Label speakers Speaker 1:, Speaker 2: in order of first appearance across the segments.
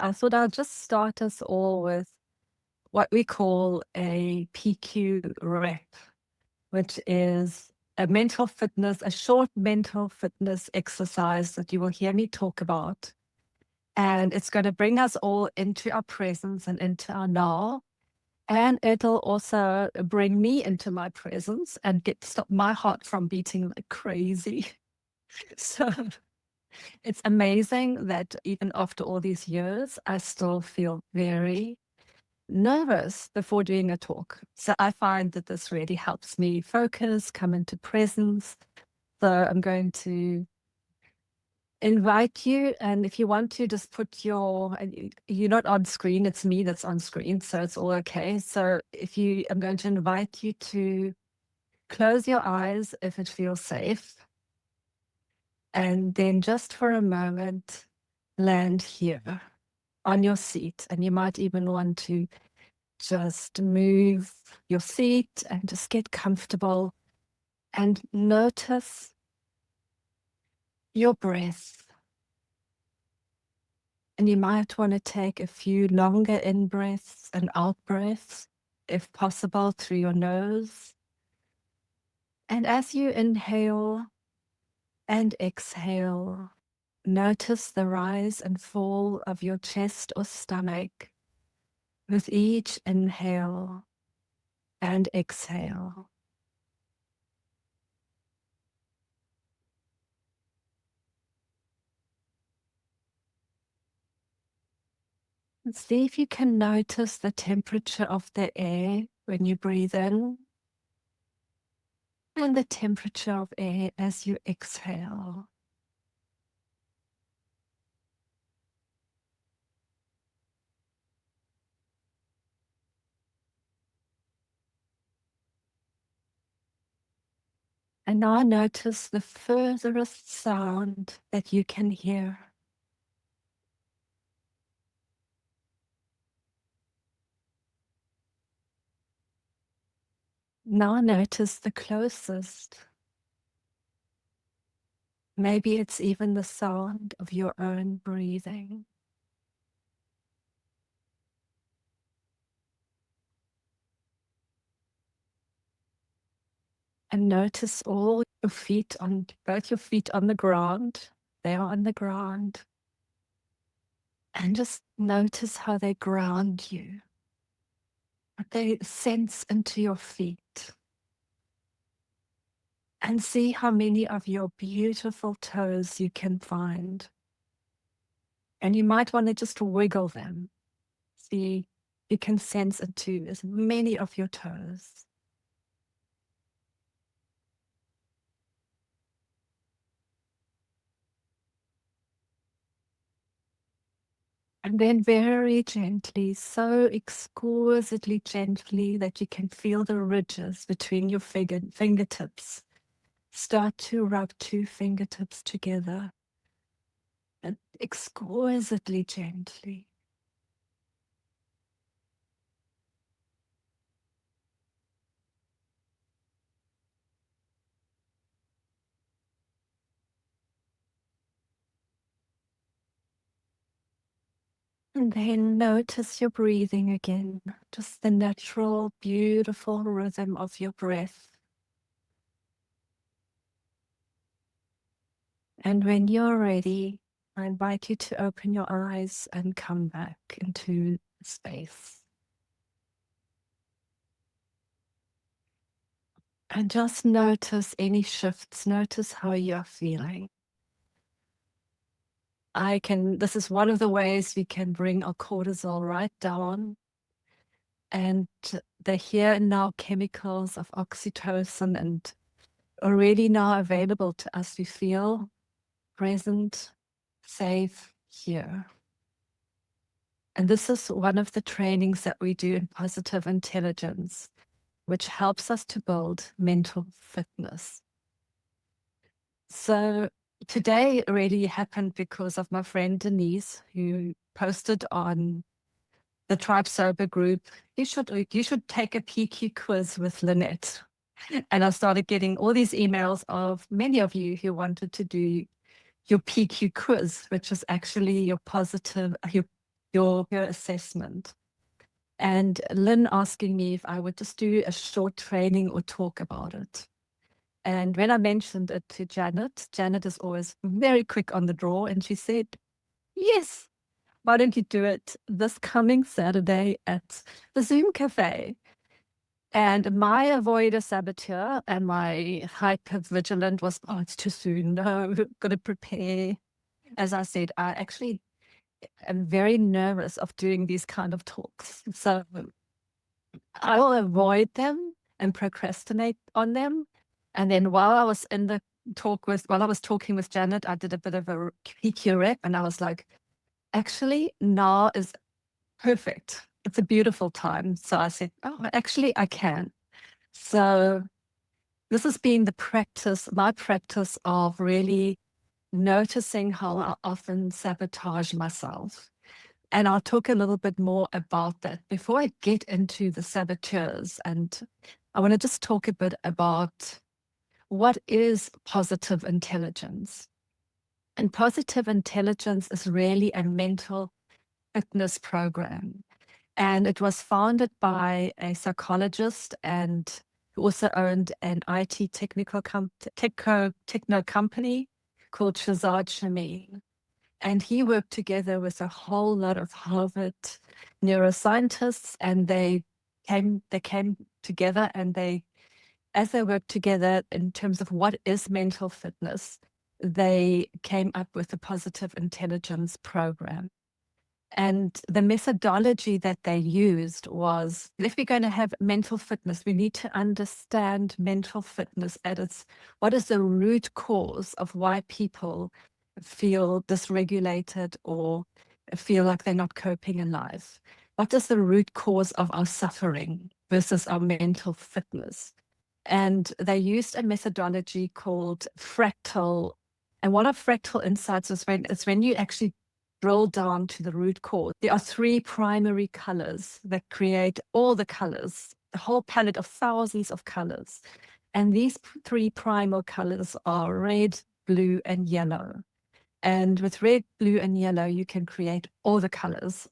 Speaker 1: I thought I'll just start us all with what we call a PQ rep, which is a short mental fitness exercise that you will hear me talk about. And it's going to bring us all into our presence and into our now. And it'll also bring me into my presence and stop my heart from beating like crazy. So it's amazing that even after all these years, I still feel very nervous before doing a talk. So I find that this really helps me focus, come into presence. So I'm going to invite you, and if you want to, just put you're not on screen, it's me that's on screen, so it's all okay. So I'm going to invite you to close your eyes if it feels safe. And then just for a moment, land here on your seat. And you might even want to just move your seat and just get comfortable and notice your breath. And you might want to take a few longer in breaths and out breaths, if possible, through your nose. And as you inhale and exhale, notice the rise and fall of your chest or stomach with each inhale and exhale. And see if you can notice the temperature of the air when you breathe in and the temperature of air as you exhale. And now notice the furthest sound that you can hear. Now notice the closest. Maybe it's even the sound of your own breathing. And notice all your feet both your feet on the ground. They are on the ground. And just notice how they ground you. They sense into your feet. And see how many of your beautiful toes you can find. And you might want to just wiggle them. See, you can sense into as many of your toes. And then very gently, so exquisitely gently that you can feel the ridges between your fingertips. Start to rub 2 fingertips together, and exquisitely gently. And then notice your breathing again, just the natural, beautiful rhythm of your breath. And when you're ready, I invite you to open your eyes and come back into space. And just notice any shifts, notice how you're feeling. This is one of the ways we can bring our cortisol right down. And the here and now chemicals of oxytocin and already now available to us, we feel present, safe here. And this is one of the trainings that we do in positive intelligence, which helps us to build mental fitness. So today really happened because of my friend Denise, who posted on the Tribe Sober group, you should take a PQ quiz with Lynette. And I started getting all these emails of many of you who wanted to do your PQ quiz, which is actually your your assessment. And Lynn asking me if I would just do a short training or talk about it. And when I mentioned it to Janet, Janet is always very quick on the draw, and she said, yes, why don't you do it this coming Saturday at the Zoom Cafe? And my avoider saboteur and my hyper vigilant was, oh, it's too soon. No, we've got to prepare. As I said, I actually am very nervous of doing these kind of talks. So I will avoid them and procrastinate on them. And then while I was talking with Janet, I did a bit of a PQ rep, and I was like, actually, now is perfect. It's a beautiful time. So I said, oh, actually, I can. So this has been my practice of really noticing how I often sabotage myself. And I'll talk a little bit more about that before I get into the saboteurs. And I want to just talk a bit about what is positive intelligence. And positive intelligence is really a mental fitness program. And it was founded by a psychologist and who also owned an IT techno company called 𝐬𝐮𝐬𝐫𝐬. And he worked together with a whole lot of Harvard neuroscientists, and they came together, and as they worked together in terms of what is mental fitness, they came up with the positive intelligence program. And the methodology that they used was, if we're going to have mental fitness, we need to understand mental fitness at what is the root cause of why people feel dysregulated or feel like they're not coping in life. What is the root cause of our suffering versus our mental fitness? And they used a methodology called fractal. And one of fractal insights is when you actually drill down to the root cause. There are 3 primary colors that create all the colors, the whole palette of thousands of colors. And these 3 primal colors are red, blue, and yellow. And with red, blue, and yellow, you can create all the colors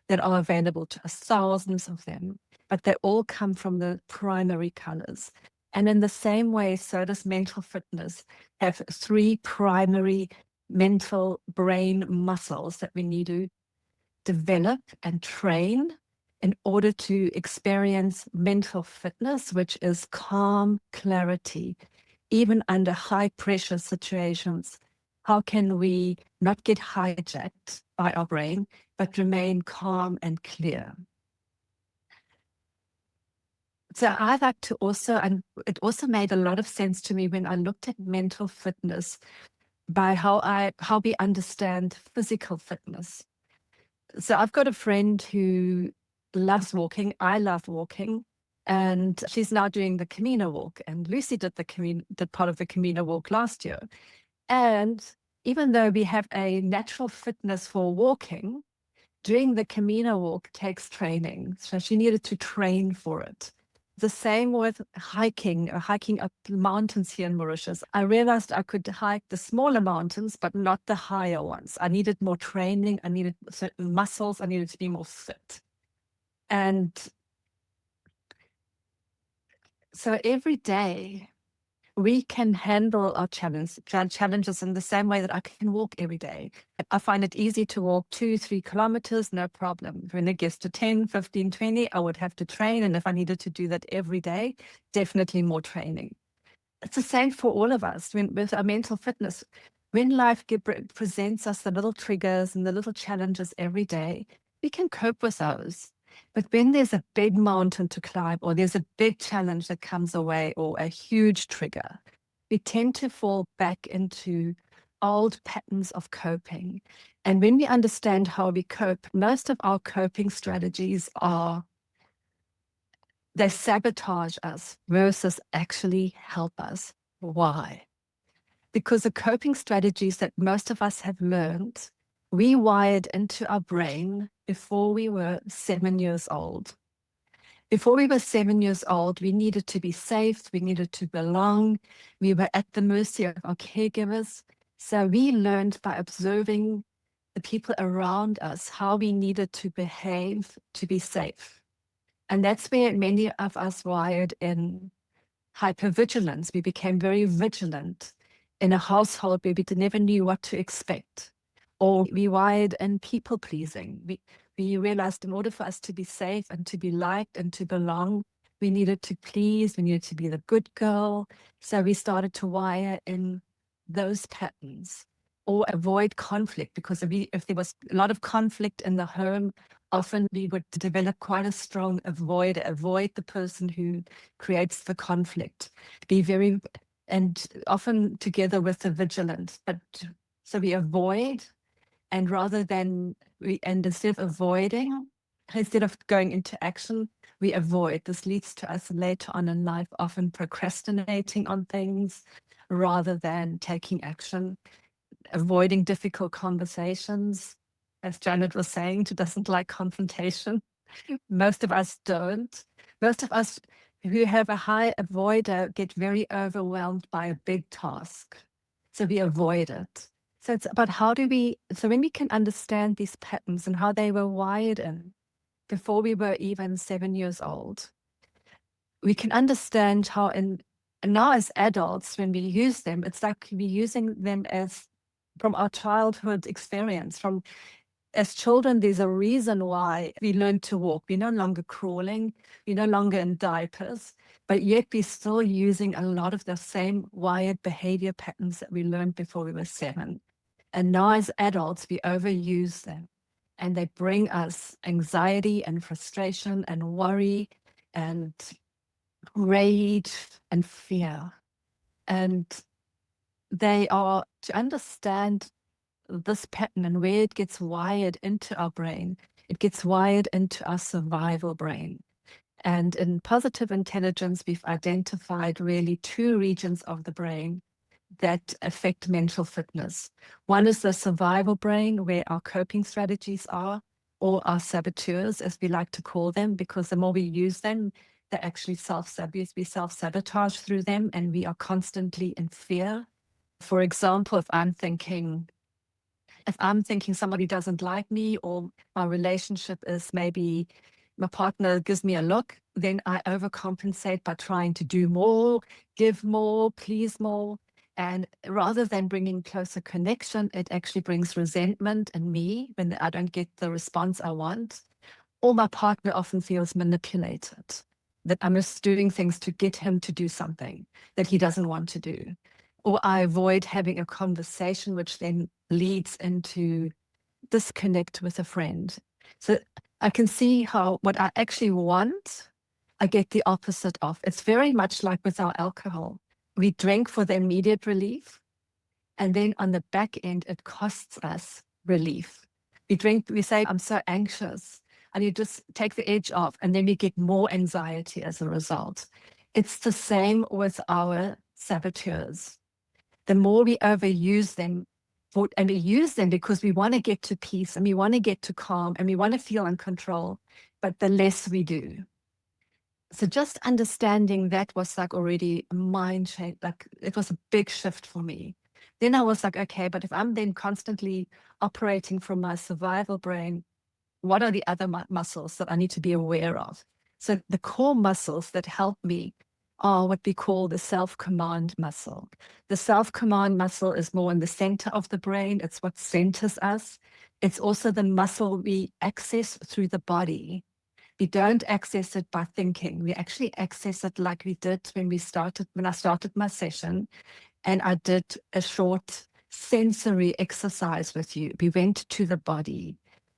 Speaker 1: that are available to us, thousands of them, but they all come from the primary colors. And in the same way, so does mental fitness have 3 primary mental brain muscles that we need to develop and train in order to experience mental fitness, which is calm, clarity, even under high pressure situations. How can we not get hijacked by our brain, but remain calm and clear? So I like to also, and it also made a lot of sense to me when I looked at mental fitness by how we understand physical fitness. So I've got a friend who loves walking. I love walking. And she's now doing the Camino walk. And Lucy did part of the Camino walk last year. And even though we have a natural fitness for walking, doing the Camino walk takes training. So she needed to train for it. The same with hiking up the mountains here in Mauritius. I realized I could hike the smaller mountains, but not the higher ones. I needed more training. I needed certain muscles. I needed to be more fit. And so every day we can handle our challenges in the same way that I can walk every day. I find it easy to walk 2-3 kilometers, no problem. When it gets to 10, 15, 20, I would have to train. And if I needed to do that every day, definitely more training. It's the same for all of us with our mental fitness. When life presents us the little triggers and the little challenges every day, we can cope with those. But when there's a big mountain to climb, or there's a big challenge that comes away, or a huge trigger, we tend to fall back into old patterns of coping. And when we understand how we cope, most of our coping strategies they sabotage us versus actually help us. Why? Because the coping strategies that most of us have learned, we wired into our brain before we were 7 years old. Before we were 7 years old, we needed to be safe, we needed to belong, we were at the mercy of our caregivers. So we learned by observing the people around us, how we needed to behave to be safe. And that's where many of us wired in hypervigilance. We became very vigilant in a household where we never knew what to expect. Or we wired in people pleasing. We realized in order for us to be safe and to be liked and to belong, we needed to please, we needed to be the good girl. So we started to wire in those patterns, or avoid conflict, because if there was a lot of conflict in the home, often we would develop quite a strong avoid the person who creates the conflict, be very, and often together with the vigilant. But so we avoid, and instead of avoiding, instead of going into action, we avoid. This leads to us later on in life often procrastinating on things rather than taking action, avoiding difficult conversations. As Janet was saying, she doesn't like confrontation. Most of us don't. Most of us who have a high avoider get very overwhelmed by a big task. So we avoid it. So it's about so when we can understand these patterns and how they were wired in before we were even 7 years old, we can understand how and now as adults, when we use them, it's like we're using them from our childhood experience. As children, there's a reason why we learn to walk. We're no longer crawling, we're no longer in diapers, but yet we're still using a lot of the same wired behavior patterns that we learned before we were 7. And now as adults, we overuse them, and they bring us anxiety and frustration and worry and rage and fear. And they are, to understand this pattern and where it gets wired into our brain, it gets wired into our survival brain. And in positive intelligence, we've identified really 2 regions of the brain that affect mental fitness. One is the survival brain, where our coping strategies are, or our saboteurs, as we like to call them, because the more we use them, they actually self-sabotage. We self-sabotage through them, and we are constantly in fear. For example, if I'm thinking somebody doesn't like me, or my relationship is maybe my partner gives me a look, then I overcompensate by trying to do more, give more, please more. And rather than bringing closer connection, it actually brings resentment in me when I don't get the response I want. Or my partner often feels manipulated, that I'm just doing things to get him to do something that he doesn't want to do. Or I avoid having a conversation, which then leads into disconnect with a friend. So I can see how what I actually want, I get the opposite of. It's very much like with our alcohol. We drink for the immediate relief, and then on the back end, it costs us relief. We say, I'm so anxious, and you just take the edge off, and then we get more anxiety as a result. It's the same with our saboteurs. The more we overuse them, and we use them because we want to get to peace, and we want to get to calm, and we want to feel in control, but the less we do. So just understanding that was like already a mind change, like it was a big shift for me. Then I was like, okay, but if I'm then constantly operating from my survival brain, what are the other muscles that I need to be aware of? So the core muscles that help me are what we call the self-command muscle. The self-command muscle is more in the center of the brain. It's what centers us. It's also the muscle we access through the body. We don't access it by thinking. We actually access it like we did when I started my session, and I did a short sensory exercise with you. We went to the body.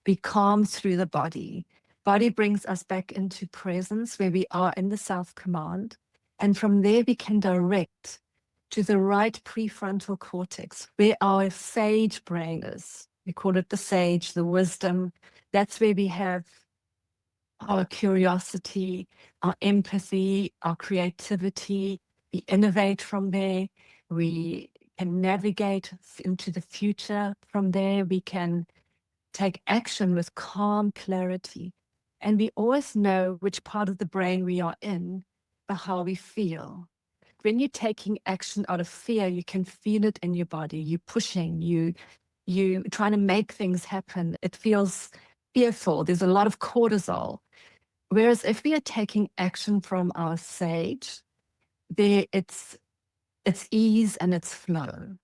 Speaker 1: We calm through the body. Body brings us back into presence, where we are in the self-command. And from there, we can direct to the right prefrontal cortex, where our sage brain is. We call it the sage, the wisdom. That's where we have our curiosity, our empathy, our creativity. We innovate from there. We can navigate into the future from there. We can take action with calm clarity. And we always know which part of the brain we are in by how we feel. When you're taking action out of fear, you can feel it in your body. You're pushing, you trying to make things happen. It feels fearful. There's a lot of cortisol. Whereas if we are taking action from our sage, there it's ease and it's flow.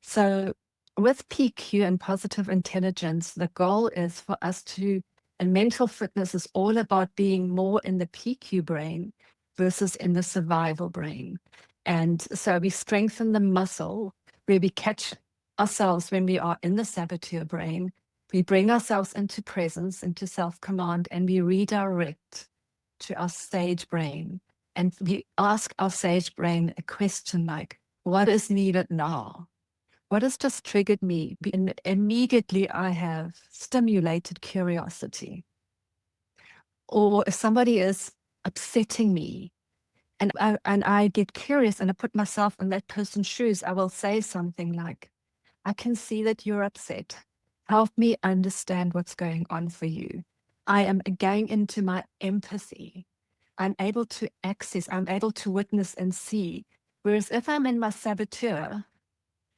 Speaker 1: So with PQ and positive intelligence, the goal is for us to, and mental fitness is all about being more in the PQ brain versus in the survival brain. And so we strengthen the muscle where we catch ourselves when we are in the saboteur brain. We bring ourselves into presence, into self-command, and we redirect to our sage brain. And we ask our sage brain a question like, what is needed now? What has just triggered me? And immediately I have stimulated curiosity. Or if somebody is upsetting me, and I get curious and I put myself in that person's shoes, I will say something like, I can see that you're upset. Help me understand what's going on for you. I am going into my empathy. I'm able to access, I'm able to witness and see. Whereas if I'm in my saboteur,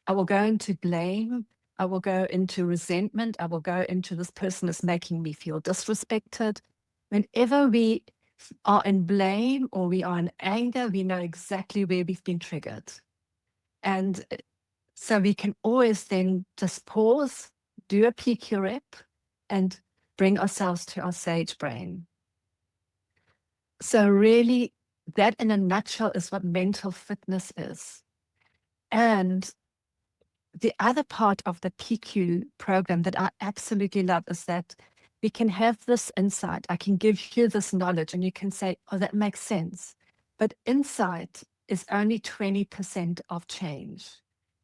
Speaker 1: I will go into blame, I will go into resentment, I will go into this person is making me feel disrespected. Whenever we are in blame or we are in anger, we know exactly where we've been triggered. And so we can always then just pause, do a PQ rep, and bring ourselves to our sage brain. So really, that in a nutshell is what mental fitness is. And the other part of the PQ program that I absolutely love is that we can have this insight. I can give you this knowledge and you can say, oh, that makes sense. But insight is only 20% of change.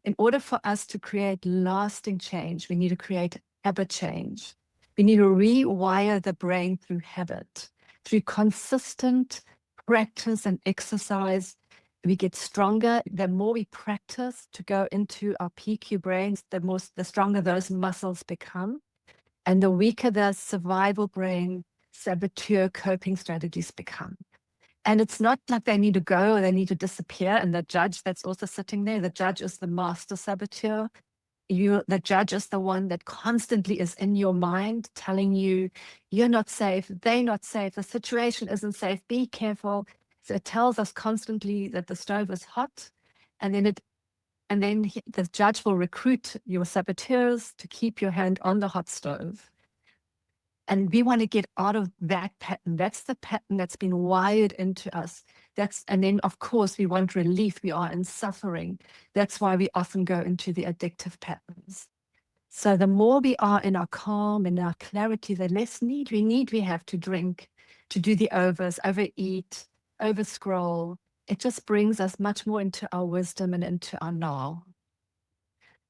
Speaker 1: In order for us to create lasting change, we need to create habit change. We need to rewire the brain through habit, through consistent practice and exercise. We get stronger. The more we practice to go into our PQ brains, the stronger those muscles become. And the weaker the survival brain saboteur coping strategies become. And it's not like they need to go or they need to disappear. And the judge that's also sitting there, the judge is the master saboteur. The judge is the one that constantly is in your mind telling you, you're not safe, they're not safe, the situation isn't safe, be careful. So it tells us constantly that the stove is hot, and then the judge will recruit your saboteurs to keep your hand on the hot stove. And we want to get out of that pattern. That's the pattern that's been wired into us. And then, of course, we want relief. We are in suffering. That's why we often go into the addictive patterns. So the more we are in our calm and our clarity, the less need we have to drink, to do the overeat, overscroll. It just brings us much more into our wisdom and into our now.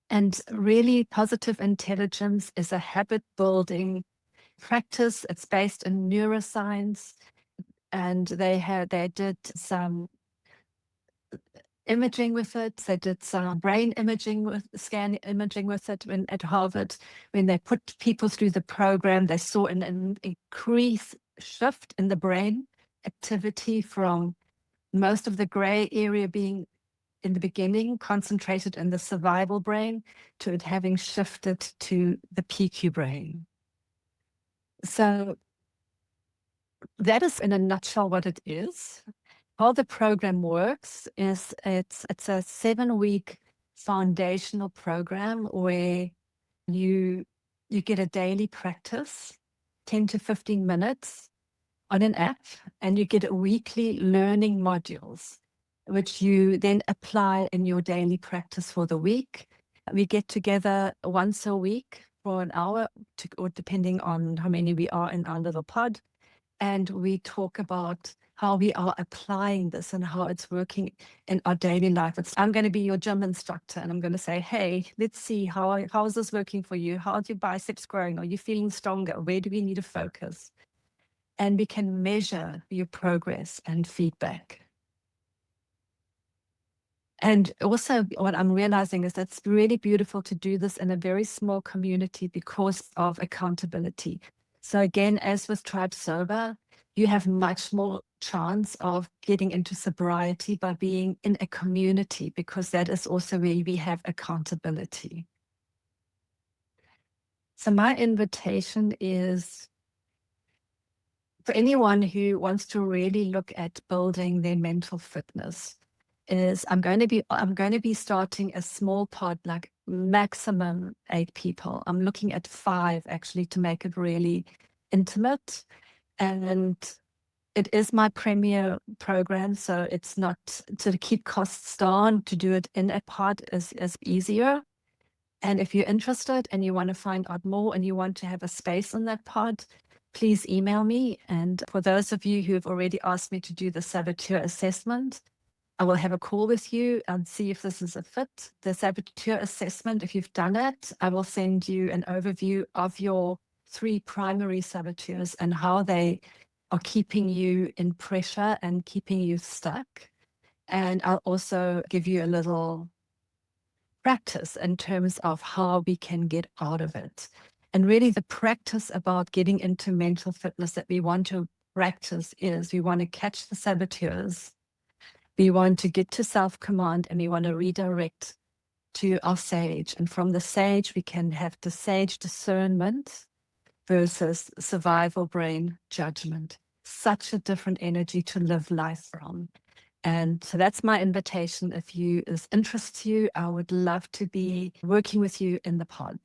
Speaker 1: And really, positive intelligence is a habit building practice. It's based in neuroscience, and they did some imaging with it. They did some brain imaging scan imaging with it at Harvard. When they put people through the program, they saw an increased shift in the brain activity from most of the gray area being in the beginning concentrated in the survival brain to it having shifted to the PQ brain. So that is in a nutshell what it is. How the program works is it's a 7-week foundational program where you get a daily practice, 10 to 15 minutes on an app, and you get weekly learning modules, which you then apply in your daily practice for the week. We get together once a week for an hour, or depending on how many we are in our little pod. And we talk about how we are applying this and how it's working in our daily life. I'm going to be your gym instructor, and I'm going to say, hey, let's see, how is this working for you? How are your biceps growing? Are you feeling stronger? Where do we need to focus? And we can measure your progress and feedback. And also what I'm realizing is that it's really beautiful to do this in a very small community because of accountability. So again, as with Tribe Sober, you have much more chance of getting into sobriety by being in a community, because that is also where we have accountability. So my invitation is for anyone who wants to really look at building their mental fitness is I'm going to be starting a small pod, like maximum 8 people. I'm looking at 5 actually to make it really intimate. And it is my premier program, so it's not to keep costs down. To do it in a pod is easier. And if you're interested and you want to find out more and you want to have a space in that pod, please email me. And for those of you who have already asked me to do the saboteur assessment, I will have a call with you and see if this is a fit. The saboteur assessment, if you've done it, I will send you an overview of your 3 primary saboteurs and how they are keeping you in pressure and keeping you stuck. And I'll also give you a little practice in terms of how we can get out of it. And really the practice about getting into mental fitness that we want to practice is we want to catch the saboteurs, we want to get to self-command, and we want to redirect to our sage. And from the sage, we can have the sage discernment versus survival brain judgment. Such a different energy to live life from. And so that's my invitation. If this interests you, I would love to be working with you in the pod.